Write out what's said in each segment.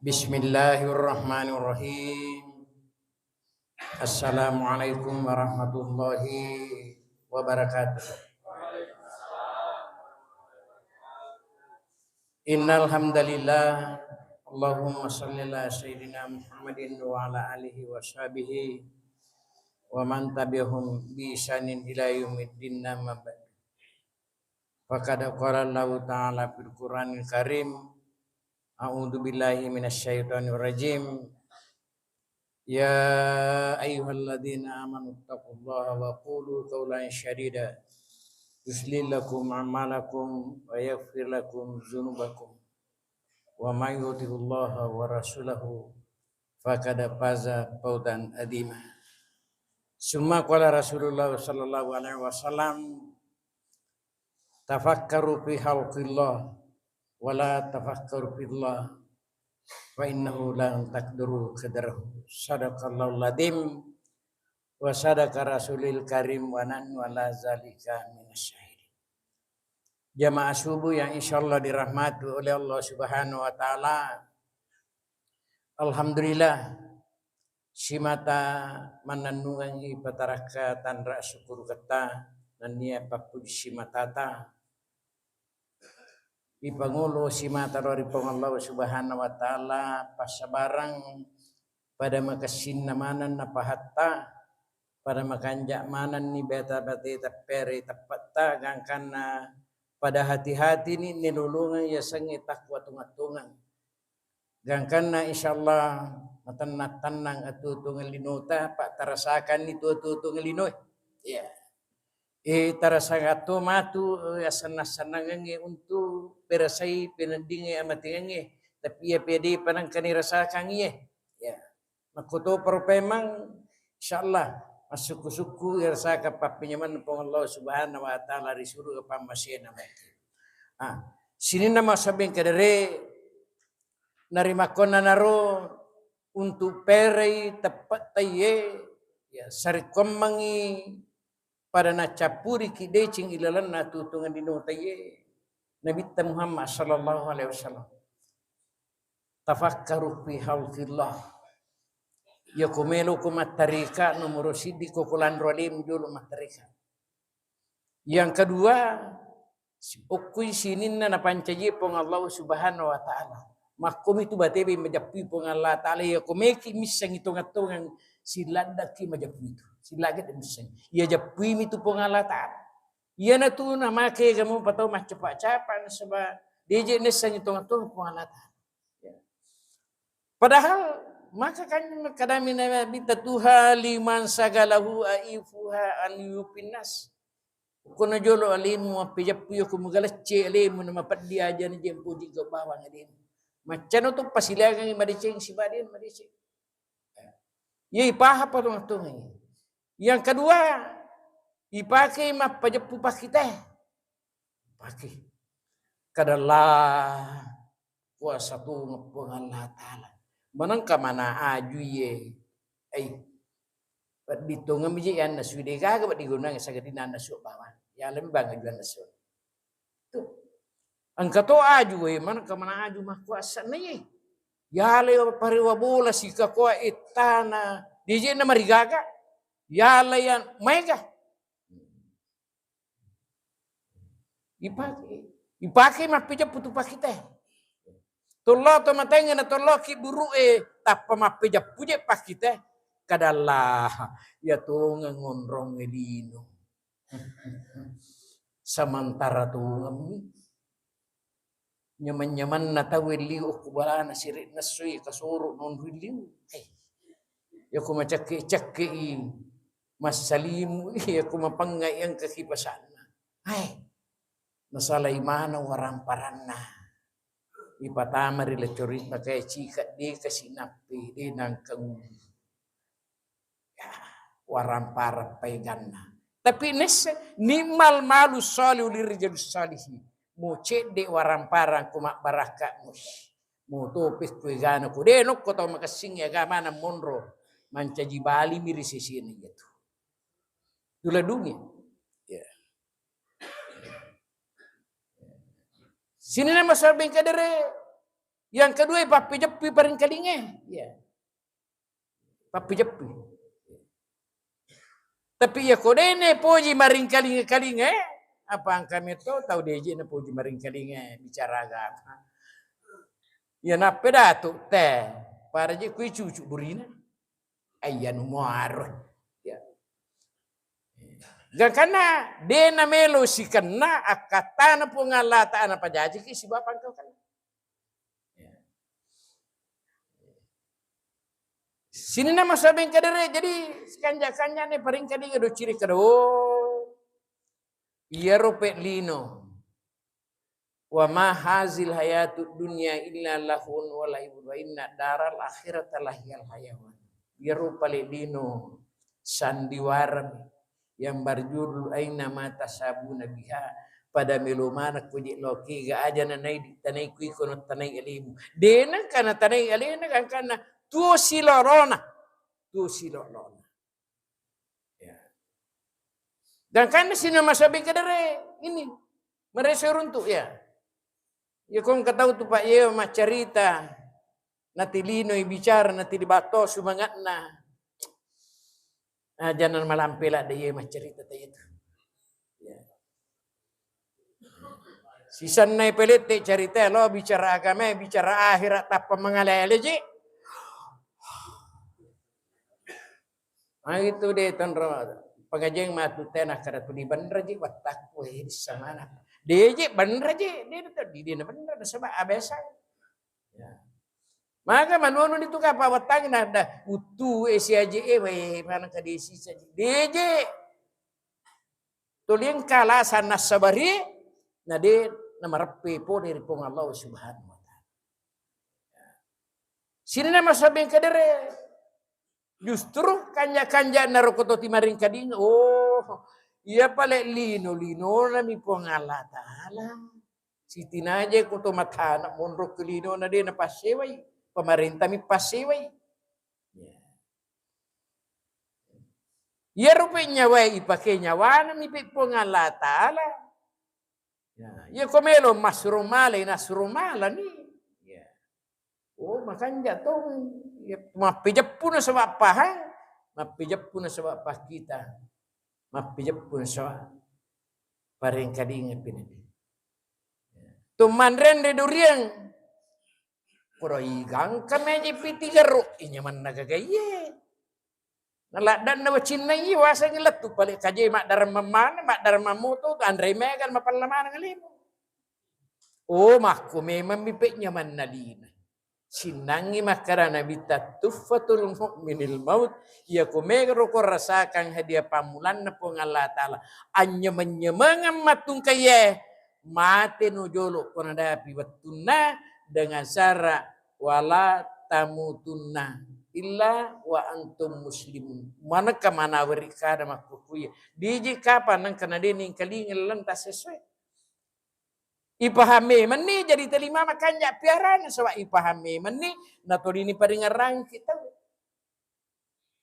Bismillahirrahmanirrahim. Assalamualaikum warahmatullahi wabarakatuh. Innal hamdalillah, Allahumma shalli ala sayyidina Muhammadin wa ala alihi wa sahbihi wa man tabi'ahum bi ihsanin ila yaumiddin amma ba'd. Faqad qala Allah ta'ala fil Qur'anil Karim, a'udzu billahi minasyaitonir rajim. Ya ayyuhalladzina amanu taqullaha wa qulu qawlan sadida yuslih lakum a'malakum wa yaghfir lakum dzunubakum wa may yuti'ullaha wa rasulahu faqad faza fawzan adzima. Summa qala Rasulullah sallallahu alaihi wasallam, tafakkaru fi khalqillah wa la tafakkaru fillah wa innahu la taqdiru qadrahu. Sadaqallahul adzim wa sadaqa rasulil karim wa nahnu ala zalika minasyahidin. Jamaah subuh yang insyaallah dirahmati oleh Allah Subhanahu wa taala. Alhamdulillah simata mananungangi pataraka tanra syukur kata nania papuji simatata ipangulo simata dari Allah Subhanahu wa taala pasabarang pada makasin namanan napahatta pada makanjak manan ni beta bate tapere tapata gangkana pada hati-hati ni nilulungan ya sangi takwa tungat-tungan gangkana insyaallah matan-tanang atutungan linuta pak tarasakan itu atutungan linoy ya tarasagato matu asana-sanangange untuk perasai penandinge amatingange tapi ya pedi panang kanirasakan ya makuto perpemang insyaallah masuk suku irasaka papinyaman pong Allah Subhanahu wa taala disuruh pamasien nama sini nama sabing kadere narima kona naro untuk perei tepat taye ya sarikomangi pada nacapuri kidecing ilalan natutungan dinotaye Nabi Muhammad sallallahu alaihi wasallam. Tafakkaru fi khalqillah. Ya kumelo kumatarika nomor sidi kokulan rolim dulu matarika. Yang kedua, ukui sinin na pancaji pong Allah Subhanahu wa taala. Makum itu batebi majapi pong Allah taala ya kumeki misang itung-atungan silanda ki majapi itu. Silagat misang. Ya japi itu pong Allah taala. Ya na tu na make kamu patau mah cepat-cepat sebab DJ nisang itung-atungan pong Allah taala. Padahal maka kan kadami nabi tatuha liman sagalahu aifuha an yupinas. Kuna jolo alimu apijapu yo kumugalace alimu na mapadi aja ni jempo di bawang alimu. Macano tu pasilagang madicing si badin madicing. Ye ipaha pa tong. Yang kedua, ipakai mapajapu pakite. Pakai. Kadalah kuasa tu ngapung Allah taala. Manang ka mana aju ye ay pat ditungam biji yan nasude kaga pat digunang sa gadina nasu bawan ya lem bang ajuan nasu tu angka to aju ye manang ka mana aju mah kuasa na ye ya le pariwa bola sika ko itana dije na marigaga ya le yan mega ipake mah pija putu pakite tolo to matenga na tolo ki buru tapa mapeja puje pakite kadalah ya to ngonrong edino samantara to ngami nyaman-nyaman na tawili ukubala na sirit na sui kasuru non wiliu ya ko macake-cake masalimu ya ko mapangai ang kakipasan nasalay mana waramparana ipatama ri lecorit na kaya cikat di kasinapi di nangkang warampara paiganna. Tapi nese nimal malu saliu lirijadus salihi. Mo cede warampara kumak baraka mus. Mo topis kuigana ku denok ko tau makasing ya gamana monro mancaji bali miri sisini gitu. Dula dungi. Sini nama sabing kadere Yang kedua papi jepi paring kalinge. Ya. Papi jepi. Tapi ya kodene poji maring kalinge. Apa ang kami tahu deje na poji maring kalinge bicara agama. Ya na pedato teh para je kui cucu burina. Ayan muaro. Ya. Gakana dena melo si kena akatana pungalata ana pajaji ki si bapak kau kan. Sini nama sabeng kadere jadi kanja ne paring kadi do ciri kado. Iya rope lino. Wa ma hazil hayatud dunya illa lahun wa laibun wa inna daral akhirata lahiyal hayawan. Iya rope lino sandiwaran yang berjudul aina mata sabuna biha pada melumana kuji loki ga aja nanai tanai kui kono tanai elimu. Dena kana tanai elina kan kana tu silorona. Ya. Dan kan sini masa kadere ini mereka runtuh ya. Ya kau tahu tuh Pak Ye mah cerita nanti lino bicara nanti dibato semangatna. Jangan malam pelak dia mah cerita itu. Ya. Sisan nai pelit cerita lo bicara agama bicara akhirat apa mengalih je. Itu deh ton pengajian matu tenah kada tuni bener je watak we samana. Dia je bener je dia tadi dia bener sebab abesa. Ya. Maka manuanu itu apa watang ada utu SAJE we mana kadisi saja. Dia je tolong kala sana sabari na de namarappe po dari pong Allah Subhanahu wa taala. Sini nama sabeng kadere justru kanja narokoto timaring kading. Oh, iya pale lino na mi pong Allah taala. Siti naje ko to matana monro kelino na de na paseway. Pemerintah mi paseway. Ya rupanya way ipake nyawa na mi pong Allah taala. Ya komelo masrumala nasrumala ni. Ya. Oh, makanya to ya mapijap pun sebab pahang, mapijap pun sebab pas kita, mapijap pun sebab paring kading pinedi. Tuman rende duriang, puro igang kami piti garuk, inyaman nagagaye. Naladan na wacina iya wasa ngilat tu balik kaje mak dharma moto Andre Megan mapalaman ngalimu. Oh makku memang mipik nyaman nalina. Sinangi makarana bita tuffatul mu'minil maut ya kumegro ko rasakan hadiah pamulan na po Allah Ta'ala anya menyemangan matung kaya mati nujolo ko nadapi watuna dengan cara wala tamutunna illa wa antum muslimun manaka manawari kada makukuya diji kapan nang kana dening kalingel lantas sesuai ipahami meni jadi telima makanya piaran sawa ipahami meni naturi ini paringarang kita.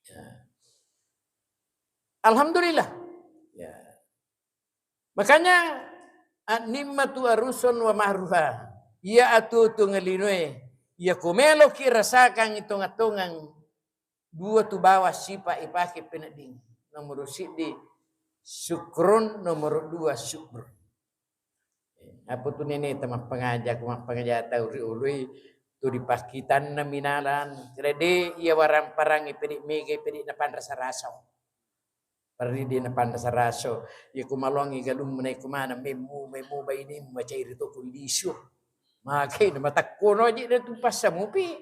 Ya. Alhamdulillah. Ya. Makanya nimatu arusun wa mahruha. Ya atutu ngelinwe. Ya kumelo ki rasakan itung-atungan dua tu bawa sipa ipake penading. Nomor sidi syukrun, nomor dua syukur. Apa tu nenek teman pengajak tahu uri tu dipakitan na minalan krede ia warang parang ipedi mege pedi na panrasa raso pardi di na panrasa raso ia kumalongi galung menai kumana memu ba ini maca irito kondisyo makai na matakkono aja na tu pasamupi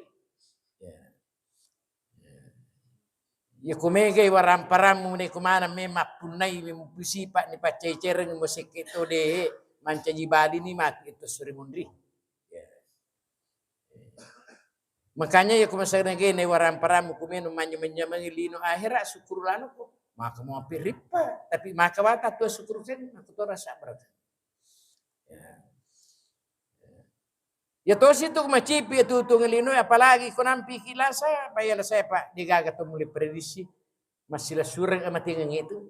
ia kumege warang parang menai kumana memapunai memusipat ni pacai cereng musik itu deh manca jibadi ni mat itu suri mundri. Ya. Makanya ya kumasana gene waram paramu kumeno manyo lino akhirat syukur lanu ko. Maka mau piripa tapi maka wata tu syukur sen aku to rasa berat. Ya to situ macipi itu lino apalagi ko nampi kilasa bayala saya Pak digaga to muli prediksi masih sureng amati itu.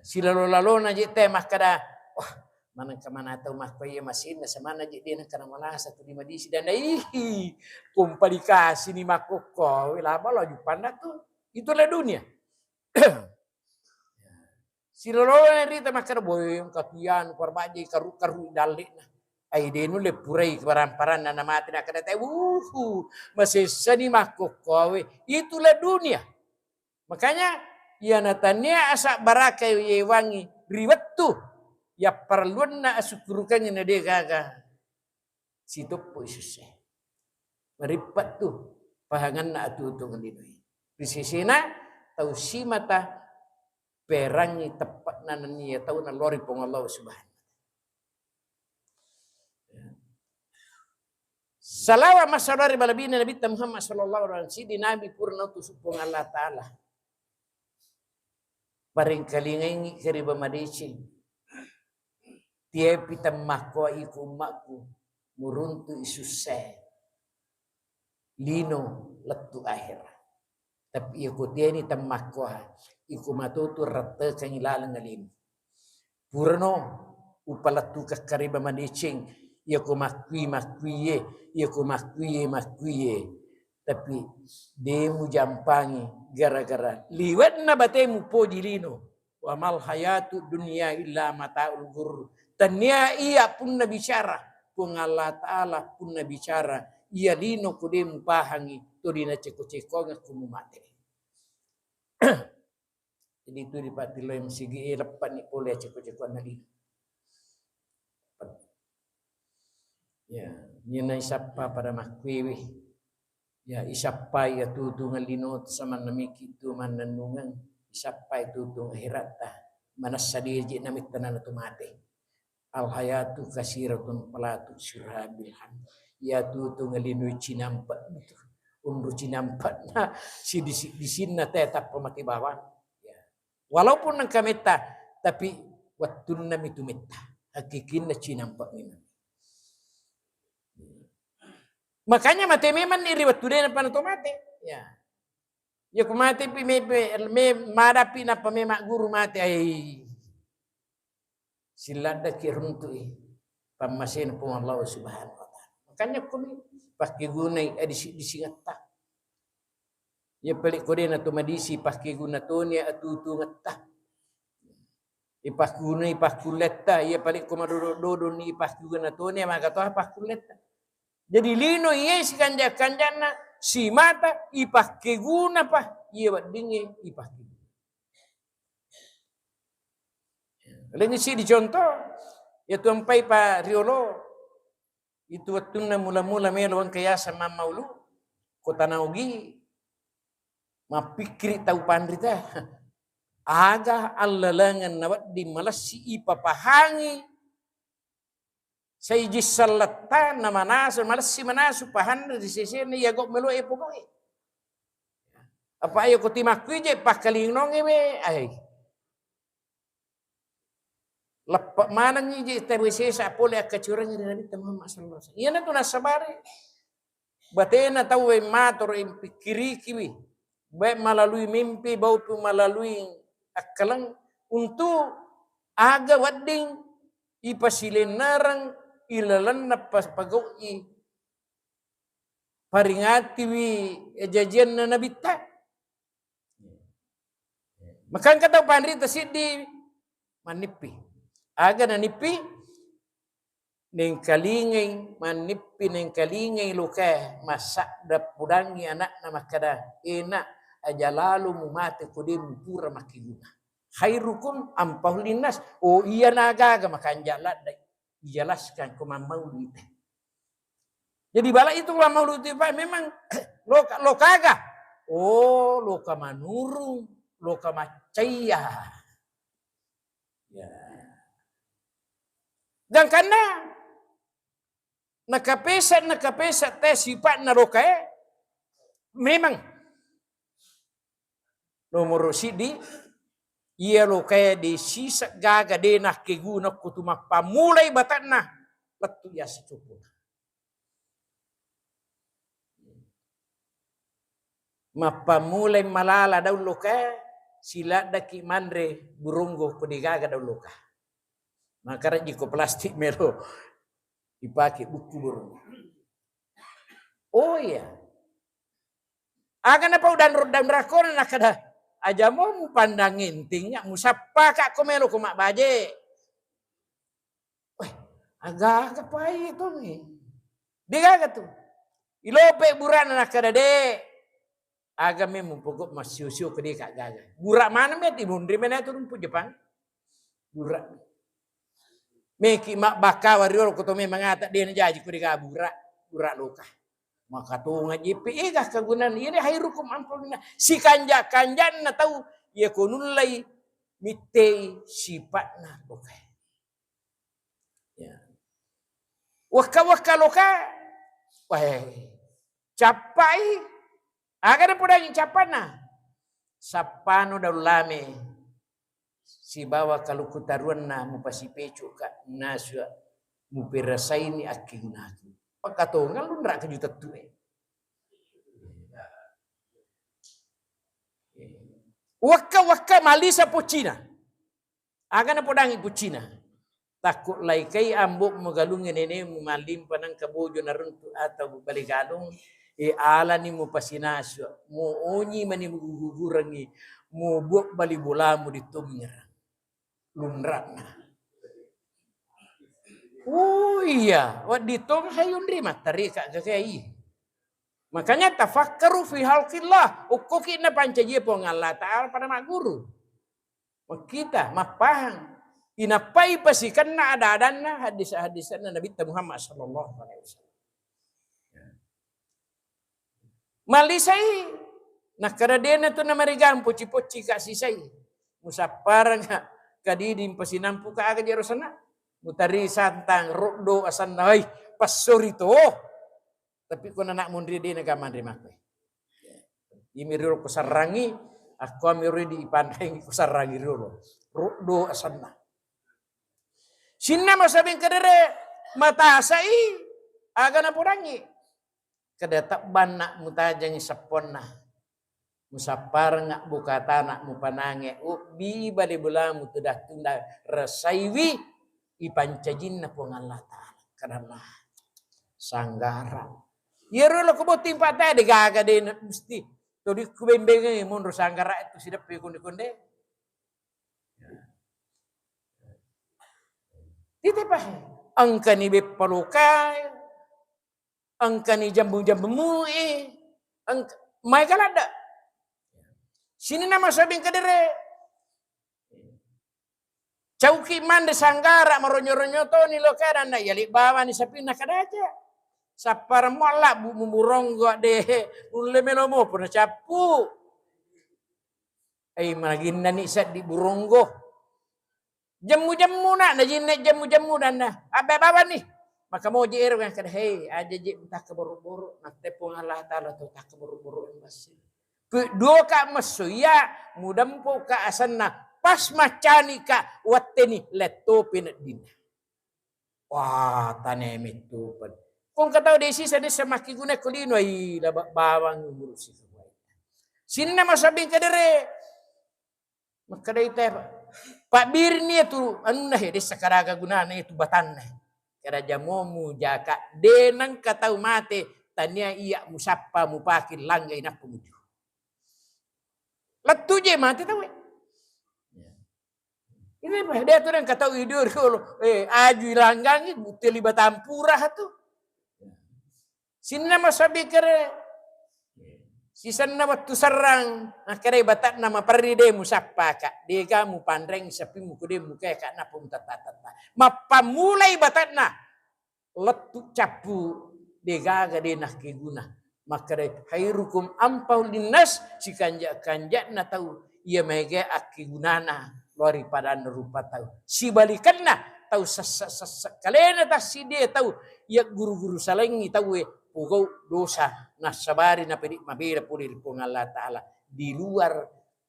Sila lalo na jite makada Manang kamana tahu mah koye masin na samana je dia kana malasa tu di madisi dan kumpali kasih ni makoko laba lo jupanda tuh itulah dunia. Silolo rita makar boy kapian korbaji karu dalek na. Ai denu le purai paran-paran na mati na kada masih seni makoko itulah dunia. Makanya ya natania asa baraka ye wangi riwet tuh ya perluan na asukurukan na de gaga situp po isusya maripat tu pahangan na atuto ngalinoy prisisina tau si mata perangi tepat na niya tau na lori pong Allah subhanahu salawa masalari balabina Nabi Muhammad sallallahu alaihi wasallam si nabi purna tu supong Allah taala paring kalingai keriba madeci Tie pitam mako iku makku muruntu isusay lino letu akhir. Tapi iku tie ni tamakko iku matutu rata kang ilalang ngalin. Purno upalatu kakariba manicing iku makwi ye. Tapi demu jampangi gara-gara liwat na batemu po dilino. Wa mal hayatu dunia illa mata'ul ghurur. Tania ia pun bicara, pun Allah Ta'ala pun bicara, ia lino kudem pahangi, tu dina ceko-ceko ngaku mati. Jadi itu dipati lo yang sigi lepat ni boleh ceko-ceko nali. Ya, nyena isapa pada makwewe. Ya, isapa ya tutu ngalino sama namiki tu mananungan, isapa itu tu akhirat tah. Manas sadiji namit tanan tu mati. Al hayatu kasiratun pelatu sirabil hamd ya tu ngelinui cinampat itu unru cinampat nah si di sini tetap pemati bawah ya. Walaupun nang kameta tapi wattun itu meta hakikinna cinampat memang makanya mate memang iri wattude na to mate ya kumate pi me madapi na pamema guru mate ai silada kiruntui pamasin pun Allah subhanahu wa ta'ala. Makanya kami pakai gunai disingatta. Ya pelik kode na tumadisi pakai guna tonia atutu ngatta. Ipakunai pakuletta ya pelik komadodo ni pakai guna tonia maka toh pakuletta. Jadi lino iya si kanjana si mata ipakai guna pa iya wadinge ipakai. Lain si dicontoh, ya tuampai pa riolo, itu waktu na mula-mula melawang kaya sama maulu, kota naugi, mapikri tau pandrita, aga allalangan nawat di malasi ipapahangi, sayjis salatan na manasu, malasi manasu pahan di sisi ni yagok melu pokoknya. Apa ayo kutimakui je pakalingnong ebe, ay. Lepak mana ni je terwisi sapole akacurang ni Nabi Muhammad sallallahu alaihi wasallam. Iana tu nasabari. Batena tahu matur pikiri kiwi. Baik melalui mimpi bau tu melalui akalang untuk aga wadding ipasilenarang ilalan napas pagoi paringati wi jajian na Nabi ta. Makan kata pandri tasidi manipi. Aga nanipi neng kalingay manipi neng kalingay luka masak dapudangi anak na makada enak aja lalu mumate kudim pura makiguna khairukum ampahulinas oh iya naga makan jalan dijelaskan maulid. Jadi bala itu lah maulid Pak memang loka aga oh loka manurung loka macaya ya. Dan karena nakapesa teh sifat narokae memang nomor sidi ia lokae di sisa gaga denah keguna kutuma pamulai batana letu ya secukup. Mapamulai malala daun lokae sila daki mandre burunggo kudigaga daun lokae. Maka jiko plastik melo dipakai buku burung. Oh iya. Akan apa udan rakor nak kada aja mau pandang intingnya musapa kak komelo kumak baje. Wah, agak apa itu nih? Dia tuh. Ilope buran nak kada de. Agak memang pokok masih ke dia kak gaga. Burak mana met ibundri mana tu rumpu Jepang. Burak. Meki mak baka wario ko to memang ata dia jaji ku dia burak luka. Maka tu ngaji piigah kagunan ini hairukum ampulna si kanjan na tahu ya kunulai mitei sifatna luka. Ya. Waka loka. Wah. Capai agak ada yang capana. Sapano daul lame. Si bawa kalau kutaruan na mu pasipecu ka nasya mu pirasaini akigunaku. Pagkatongan lu nrak kejutat tu Waka malisa po Cina. Aga na podangi po Cina. Takut lai kay ambok magalungin ini malim panang kabojo na runtu atau baligalong ala ni mo pasinasyo mo onyi mani gugurangi mo buok bali bola mo dito menyerang lunrak na. Oh iya, wad dito hayun ri matari ka kay. Makanya tafakkaru fi halqillah. Ukoki na pancaji po ng Allah Ta'ala pada mak guru. Kita mapahang inapai pasikan na ada-adan na hadis-hadisan na Nabi Muhammad sallallahu alaihi wasallam. Malisay nakaradena to na marigan poci-poci kasisay. Musapara nga kadidim pasinampu ka agad jero sana. Mutari santang rokdo asan na ay pasorito. Tapi kung anak mundri di nagaman rin ako. Imiriro ko sarangi, ako amiro di ipandang ko sarangi rolo. Rokdo asan na. Sinna masabing kadere matasay aga na purangi. Kadatakban na mutajang isapon na. Musapar nga bukata na mupanange. Ubi bali bula mutudah tunda rasaywi. Ipancajin na po ng Allah Ta'ala. Karena sanggara. Yero lo kubo timpa tayo. Di gaga din. Mesti. Todi kubembengan yung mundo sanggara. Ito sidap yung kundi-kundi. Titi pa. Ang kanibip palukay. Ang kani jambu-jambu mui. May kalada. Sini na masabing kadere. Cauki mande sanggara maronyo-ronyo to ni lokada na yali bawa ni sapi na kadaja. Sapar mola bumurong gua de ulle melomo pun capu. Ay magin na ni sa di buronggo. Jamu-jamu na jinne jamu-jamu dan na. Abe bawa ni. Maka mo jiir kan kada hey aja ji tak keburu-buru nak tepung Allah Taala to tak keburu-buru masih. Dua ka masuya mudam po ka asanna. Pas macani ka wateni leto pinadin. Wah tanemit tu pan. Kung kataw desi sa maki guna kulino ay bawang umurusi sa buhay. Sino na masabing kadere? Magkaday tayo. Pabir niya tu ano na di sa karaga guna na ito batan na. Kada jamo mu jaka denang kataw mate tanya iya musapa mupakil langgay na pumujo. Latu je mate tahu. Ini mah dia tu yang kata idur kalau aju langgang itu terlibat purah tu. Sinna masabi kere. Sisan na waktu sarang kere batak nama peride musapa kak. Dia kamu pandreng sapi mukude muka kak na pun tata. Mapamulai batak na letu capu dia gaga dia nak keguna. Maka hairukum ampau linnas si kanjak na tahu ia mege akigunana. Lori pada rupa tahu. Si balikan na tahu kalian atas si dia tahu. Ya guru-guru salengi tahu pugau dosa. Nah sabari na pedik mabira pulir pun Allah Ta'ala. Di luar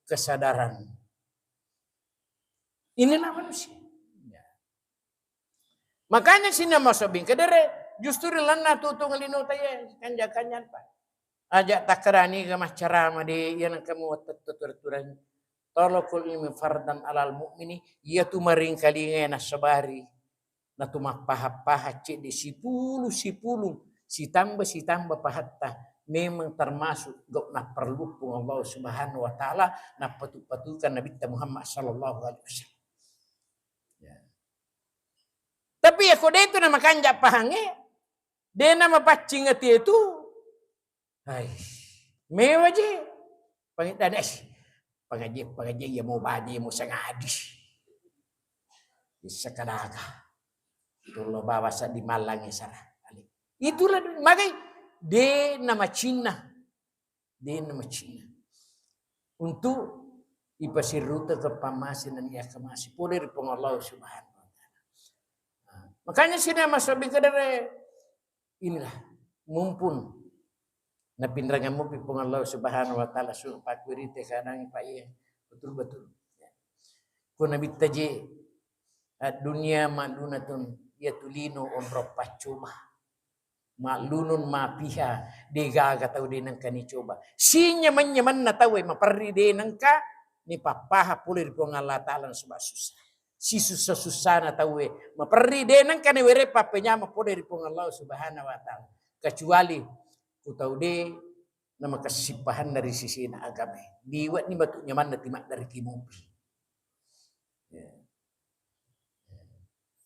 kesadaran. Inilah manusia. Ya. Makanya sini masabing kadere. Justru lana tutung lino tayo. Kanjakanyan pa. Ajak takrani ke macarama di. Yan ang kamu tuturan. talaqul ilmi fardan alal mu'mini ia tu maring kalinga na sabari na tumapaha-paha cik di sipulu si tambah pahatta memang termasuk gak na perlu pun Allah Subhanahu wa taala na patu-patukan Nabi Muhammad sallallahu alaihi wasallam. Ya. Tapi ya kode itu nama kanja pahange dia nama pacing itu hai mewah je pangitanes pengaji ya mau badi mau sangadis bisa kadaga tulo bawa sa di Malang ya sana itulah magai de nama Cina untuk ipasiruta ke pamasin dan ia kemasi poder pengallahu subhanahu wa ta'ala. Makanya sini masuk bikadare inilah mumpun na pinrangan mo pengallahu subhanahu wa ta'ala suruh pakwirite kanang pa iya betul kuna bitaje dunia malunatun yatulino onro pacuma malunun mapiha degaga tau de nang kani coba sinya manyaman na tawe maparri de nang ka ni papaha pulir ko ngalla taala subhanahu susah si susah na tawe maparri de nang kani were papenya mapulir ko ngalla subhanahu wa taala kecuali ku tau de nama kesipahan dari sisi na agama diwat ni batu nyaman na timak dari kimupi.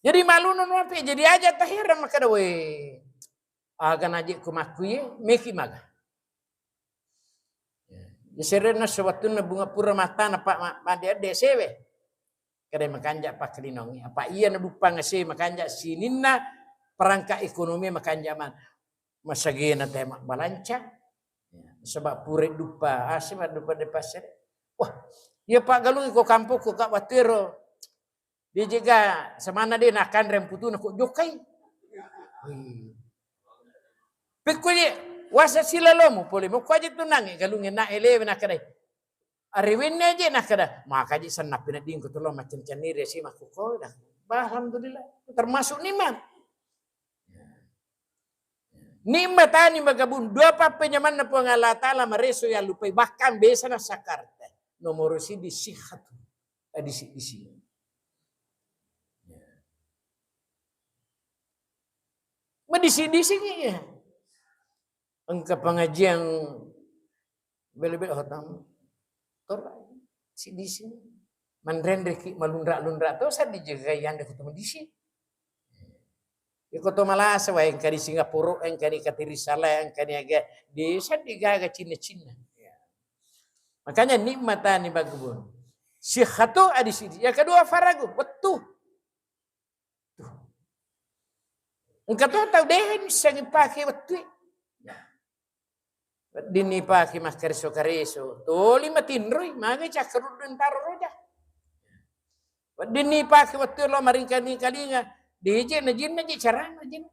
Jadi malu non wapi jadi aja tahira maka dawe agan aja kumakuye meki maga. Ya serena sewaktu na bunga pura mata na pak madia desewe. Kada makanja pak linongi apa iya na dupa ngase makanja sininna perangkat ekonomi makanja man masagena tema balanca. Sebab pure dupa asima dupa de pasir. Wah, ya pak galung ko kampung ko kak watero. Dia juga semana dia nakan rem putu nak jokai. Pekuye wasa silalomu pole mo kwaje tunangi galungin na eleven nakadai. Ariwinnya aja nakada. Maka aja senap pina ding ko tolong macam canir ya sih maku ko dah. Alhamdulillah termasuk nikmat. Nikmat ani magabun dua pape nyaman na po nga Allah Ta'ala mareso ya lupay bahkan besa na sakarta. Nomor si di sihatu. Di sini. Madisi-disinya ya. Angka pengajian bel-bel hotam. Torai. Si-disi. Manrendreki malundra-lundra. Tahu saya dijaga yang ada ketemu disi. Iko to malasa wa yang kadi Singapura, yang kadi Katirisala, yang kadi aga desa digaga Cina-Cina. Makanya nikmatan ni bagubun. Sihatu adi sini. Yang kedua faragu, betul. Engkau tahu deh sangi pakai betul. Dini pakai masker sokareso. Toli matinroi, mage cakrut dan taroja. Dini pakai betul lo maringkani kalinga. Deje najin cara najin.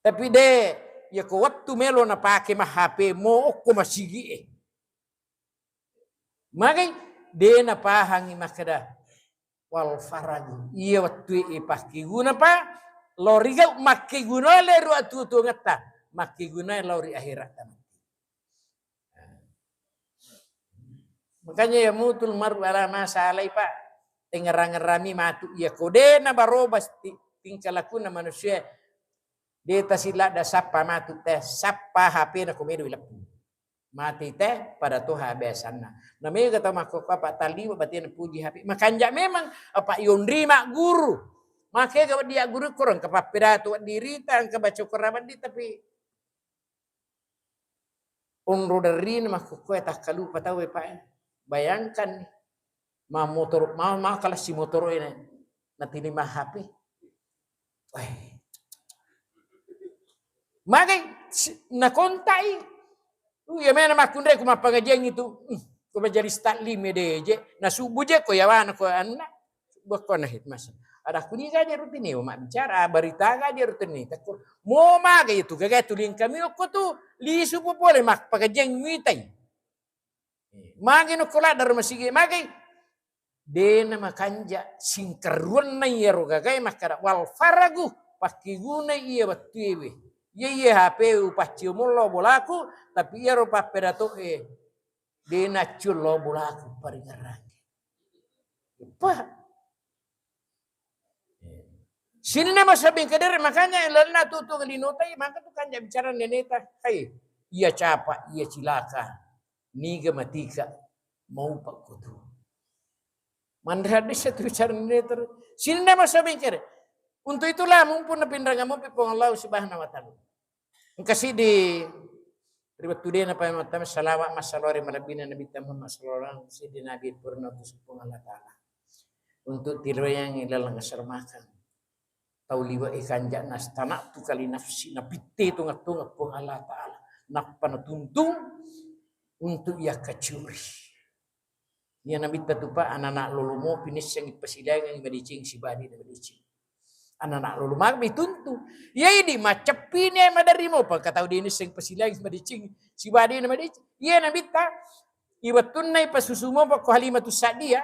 Tapi de ya ko waktu melo na pakai mah HP mo ko masigi. Mage de na pahangi makada. Wal faragu iya waktu ipaki guna pa lori ga makke guna leru atu tu ngata makke guna lori akhirat. Makanya ya mutul maru ala masalai pak tengerang-ngerami matu iya kode na barobas tingkalakuna manusia de tasila da sappa matu teh sappa HP na komedo ilapu mati teh pada Tuhan biasana. Namanya kata makok apa tali batin puji HP. Makanja memang apa yondri mak guru. Makanya kalau dia guru kurang kepapidato diri tang kebaca kerabat di tapi unro dari makok kue tak kalu patau pak. Bayangkan ma motor ma kalau si motor ini nanti lima HP. Wah. Makanya nakontai ya mana makundre ko mapangajian itu ko majari staklim je na subuh je ko yawan ko anna bako na hit mas ada kuni ga dia rutin mak bicara berita ga dia rutin ni takur mo maga itu gaga tulin kami ko tu li subuh boleh mak pagajian mitai magi no kula dar masigi magi de na makanja singkaruan na yero gaga makara wal faragu pakiguna iya batuwe. Ye HP upacio molo bolaku tapi ia rupa pedato Dinacul lo bulaku paringarang. Apa? Sini nama sabing kadere makanya lelna tutu ngelinotay maka tu kan bicara neneta. Hai, ia capa, ia cilaka. Niga matika mau pak kutu. Mandrade satu bicara neneta. Sini nama sabing kadere. Untuk itulah mumpun napindrang mo pipong Allah subhanahu wa ta'ala. Kasi di riwayat tudai apa yang matam salawat masalori malabina Nabi Muhammad sallallahu alaihi wasallam Nabi purna tusupung Allah taala. Untuk tiroyang ilalang asarmakan. Tauliwa ikan nas tanak tu kali nafsi napitte tu ngatung pung Allah taala. Nakpan tuntung untuk ia kacuri. Ia Nabi tatupa anak-anak lulumo pinis yang ipasilagang ibadicing si badi na badicing. Anak-anak lulu mak bituntu. Ya ini macepin ya madari mo pagkatao din sing pasilag madicing si badi na madicing. Ya nabita ibatun na ipasusumo pa ko Halimatu Sa'diyah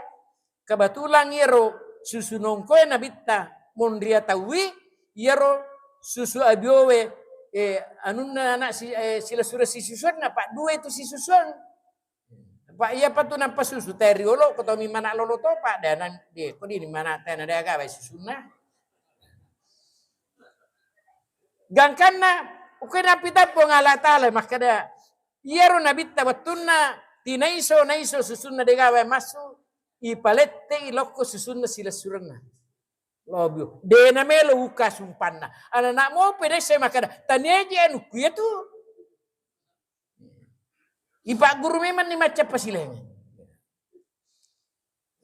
kabatulang yero susunong ko ya nabita mondria tawi yero susu abiowe anun na anak sila surah si susun na pak dua itu si susun. Pak iya pa tu nampa susu teriolo ko to mi mana lolo to pak danan di ko di mana tena da ga susun na. Gangkan na, ukay napita po nga latala, makada, iyaro nabita batuna, tinaiso susun na degawa maso, ipalette iloko susun na sila suran na. Lobyo. De na melo uka sumpan na. Anak mo, pwede siya makada, taneji anu kuya tu. Ipaguru memang ni macam pa sila.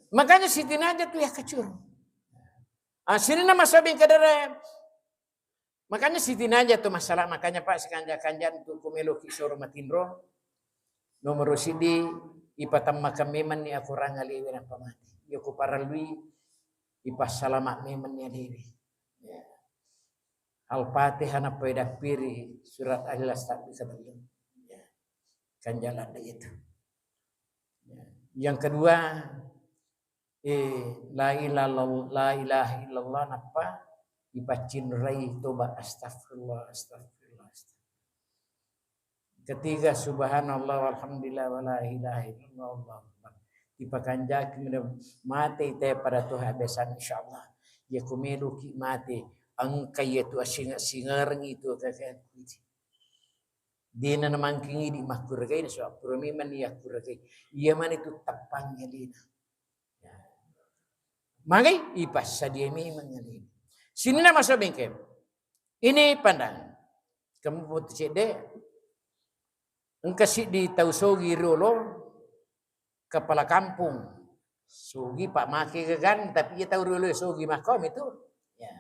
Makanya si tinaja tu ya kacur. Sini na masabing kadara, makanya Siti Naja tuh masalah, makanya Pak sekanja-kanja untuk kumelo kisoro matindro. Nomor sidi ipatam makam meman ni aku rangali wena pamati. Yoko paralui ipas salamat meman ni adiri. Ya. Al-Fatihah na pedak piri surat Al-Ikhlas tak bisa belum. Ya. Kan jalan itu. Ya. Yang kedua la ilaha illallah napa? Ipacin rai toba astagfirullah. Ketiga subhanallah walhamdulillah wala ilaha illallah. Ipakanja kemudian mati te pada Tuhan besan insyaallah. Ya kumelu ki mati angkai itu singareng itu kakek. Dina namang kingi di mahkurgai so premi man ya kurgai. Iya man itu tapangnya dina. Ya. Magai ipas sadia memang ngalina. Sini nama bengkel. Ini pandang. Kamu buat cede. Engkasih di tausogi rolo kepala kampung. Sogi Pak Maki kan, tapi ia tahu rolo sogi makom itu. Ya.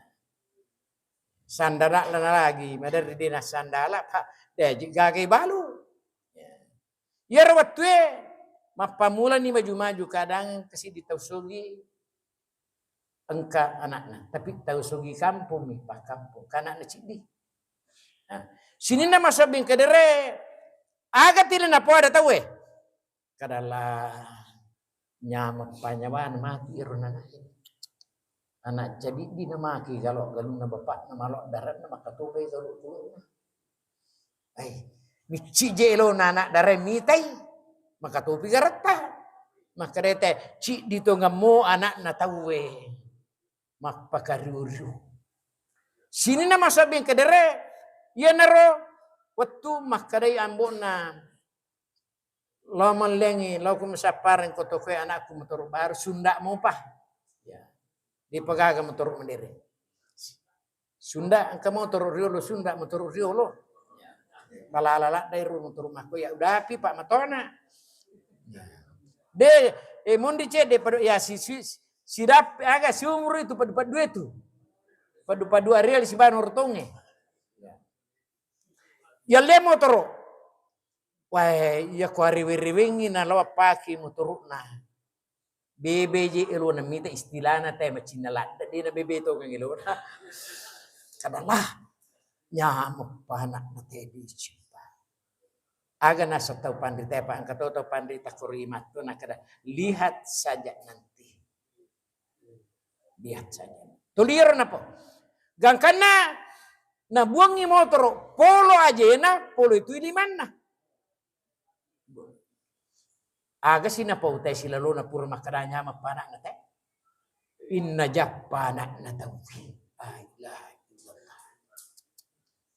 Sandara lagi, madar dinas sandala Pak. Dia gagai balu. Ya. Ya rawat tuh. Mapamula ni maju-maju kadang kasih di tausogi. Engka anaknya, tapi tahu sogi kampung nih pak kampung, karena anak cidi. Nah, sini nama sabing kedere, agak tidak napa ada tahu kadalah nyamak panyawan mati irunana. Anak jadi di nama ki kalau galuna bapak nama lo darat nama katobe kalau tu. Mici jelo anak darat mitai, maka topi garata, maka dete ci di tonggamu anak na tahu makpakariuru. Sini na masabing kadere, yan naro, waktu makadai ambon na laman lengi, lau kumasaparin ko to kaya anakku motor baru, Sunda mo pa. Ya. Di pagaga motor mandiri. Sunda, angka motor riolo, Sunda motor riolo. Malalala dari motor rumah ko, ya udah api pak matona. De, mundi cede, ya sirap agak seumur itu pada dua itu. Pada dua real si ban ortonge. Ya le motor. Wah, ya ko riwi-riwingi na lawa paki motor na. BBJ elo na mita istilana tay machinala. Di na bebe to kang elo. Kadalah nyamuk panak na tedi cimpa. Aga nasa tau pandri tepa ang katoto pandri takurimat to na kada lihat saja nanti. Lihat saja. Tulir na po. Gangkan na buangi motor polo aja na polo itu di mana? Aga sinapau teh silalo na pura makadanya mapana na teh. Inna japana na taufi.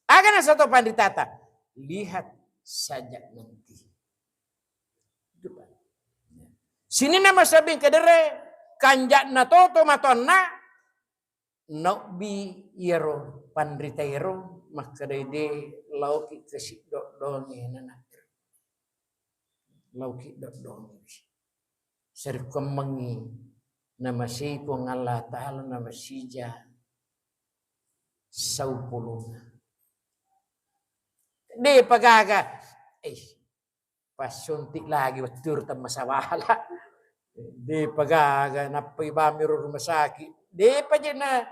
Aga na satu panditata. Lihat saja nanti. Sini nama sabing kedere kanjak na toto matonna bi iro pandrita iro makadede lauki kasih donge nana. Lauki donge. Serkemengi nama sipong Allah Ta'ala nama sija saupulunga. De pagaga. Pas suntik lagi betul tam masawala. De pagaga napai bamiro rumah sakit. De pa na.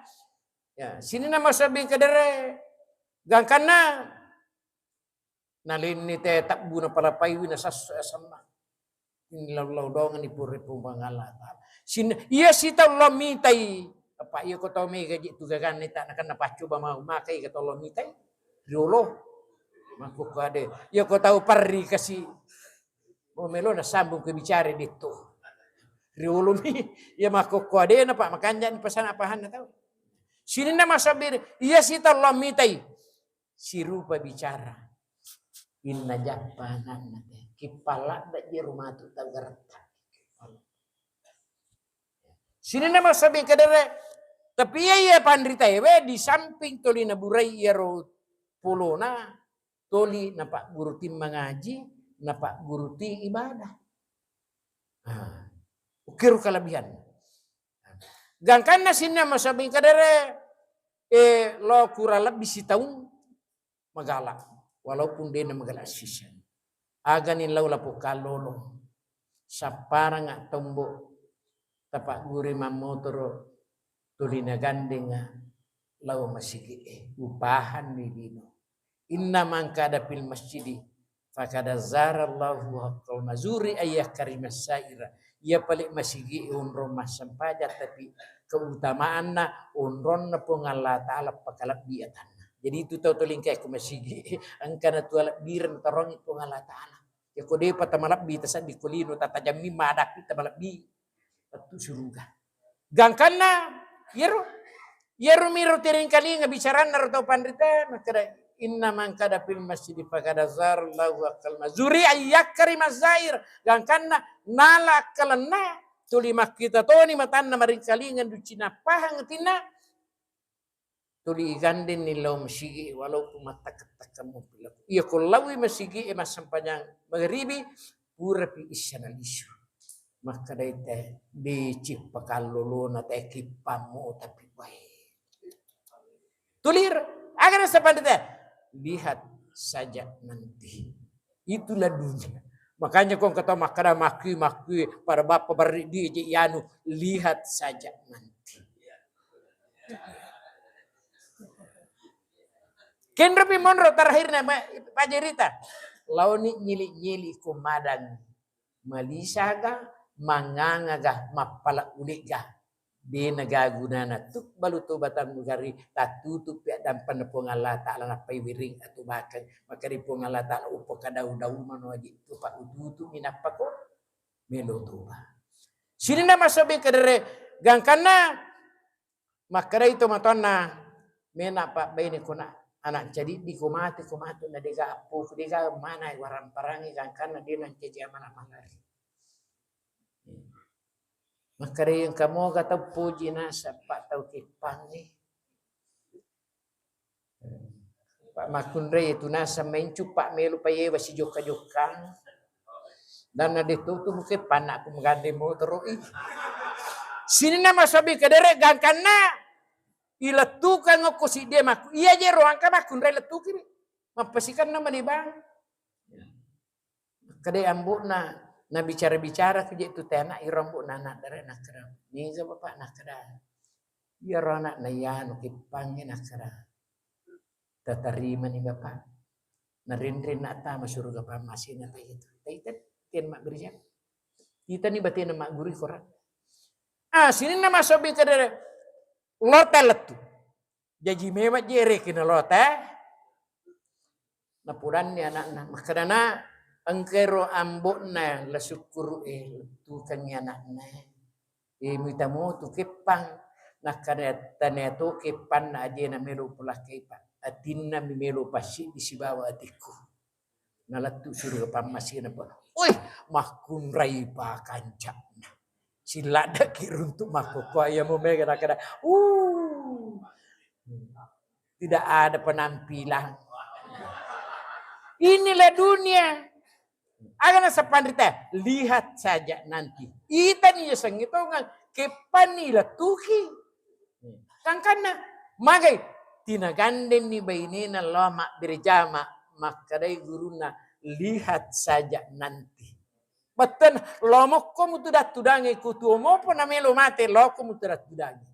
Ya, sini nama sabing kadere. Gangkana nalini te tak buna pala payu na sama. Inilau dongan ipuri pumangala. Sin iya sita lo mitai apa iya ko tau me gaji tu gagan ni tak nak napacu ba mau makai ka tolo mitai. Riolo. Maku kade. Iya ko tau parri kasi mau melo na sambung ke bicara dito. Riolo mi iya maku kade na pak makanya ni pesan apahan na tau. Sini na masabir iya sita lo mitai. Si rupa bicara. Inna japanan nate. Kipala da di rumah tu tau garata. Sini nama sabi kadere. Tapi iya pandrita ewe di samping toli na burai iro pulona. Toli na pak guru tim mengaji. Na pak guru ti ibadah. Ukir kelebihan. Gangkan na sini nama sabi kadere. Lo kurang lebih si tahu magala. Walaupun dia na magala sisa. Aganin law lapo kalolo. Sa parang nga tombo. Tapak guri mamotoro. Tulina gandeng nga. Law masigi. Upahan ni dino. Inna man kada pil masjidi. Fakada zarallahu haqqal mazuri ayah karimas saira. Ia paling masigi unron masampaja. Tapi keutamaan na unron na po nga Allah Ta'ala pakalap biatan. Jadi itu tahu tolingkai aku masigi. Angkana tualap biran tarong itu Allah Ta'ala. Ya kode patamalap bi tasad di kulino tatajami madak kita malap bi. Patu surga. Gangkana yero miro tering kali ngabicaran narto pandrita makada inna man kada fil masjid faqad zar lahu akal mazuri ayyakari mazair. Gangkana nala kalana tuli makita toni matanna maring kalingan ducina pahang tina. Tuli gandin ni law masigi walaupun matakat kamu bilang. Iya kulawi masigi emas sampanyang maghribi pura pi isyana lisu. Maka dari teh dicip pakalolo na teh kipamu tapi baik. Tulir agar seperti teh lihat saja nanti. Itulah dunia. Makanya kau kata makara makui para bapak beri di yanu lihat saja nanti. Kendro pi monro terakhir na pajerita. Launi nyili kumadang. Malisaga, mangangaga, mapala uliga. Di nagaguna na tuk baluto batang mugari. Tatutup ya dan panapong Allah Ta'ala na paywiring at umakan. Makaripong Allah Ta'ala upo kadaw-daw manoji. Tupa ututu minapako. Meloto ba. Sini na masabi kadere. Gangkana. Makara ito maton na. Menapa baini kuna. Anak jadi di kumati na dega apu dega mana warang parangi gangkan na dia nang keja mana malari. Makare yang kamu kata puji nasa pak tau kipangi. Pak makunre itu nasa mencu pak melu paye wasi joka-jokang. Dan ada itu mungkin panak aku menggande motor. Sini nama sabi kadere gangkan na. Iletukan ngoko si dia maku. Iya je ruang ka makun re letuki. Mapasikan nama di bang. Kade ambu na bicara-bicara ke itu tena irombu na dare nak kera. Ni ga bapak nak kera. Ya rona na yan kipangin nak kera. Tatarima ni bapak. Narin-rin na ta masuruga pa masin na tayo itu. Tayo tiyan mak gereja. Kita ni batin na mak guri koran. Sini nama sobi kadere. Lota letu. Jadi memang jere kena lota. Napuran ni anak-anak. Makanya Angkero ambokna la syukur tu kanyanakna. Mita mo tu kepang nakana tane to kepan aje na melo pula kepa. Atinna mi melo pasi di sibawa atiku. Nalatu suruh pamasina pa. Oi, makun rai pa kancakna. Silada kiruntuk makoko ya mo mega nakana. Tidak ada penampilan. Inilah dunia. Agak sepandita, lihat saja nanti. Ita nih sengitongan kepanila tuki. Kangkana magai tinaganden ni bainina lama berjama makadai guruna lihat saja nanti. Betul lomok komu tudat tudangi kutu mo pun namelo mate lo komu tudat tudangi.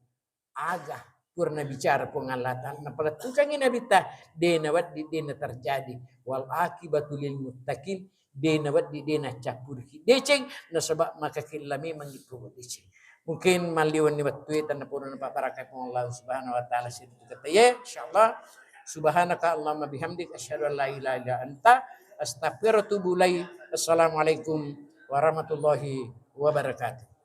Aga purna bicara pengalatan na pala tukang inabita dena wat di dena terjadi wal akibatul lil muttaqin dena wat di dena capur deceng na sebab maka kilami mangitu deceng mungkin maliwan ni wattu tan purna paparakai Allah subhanahu wa taala situ kata ya insyaallah subhanaka allahumma bihamdik asyhadu an la ilaha illa anta astaghfiruka wa atubu ilaik. Assalamualaikum warahmatullahi wabarakatuh.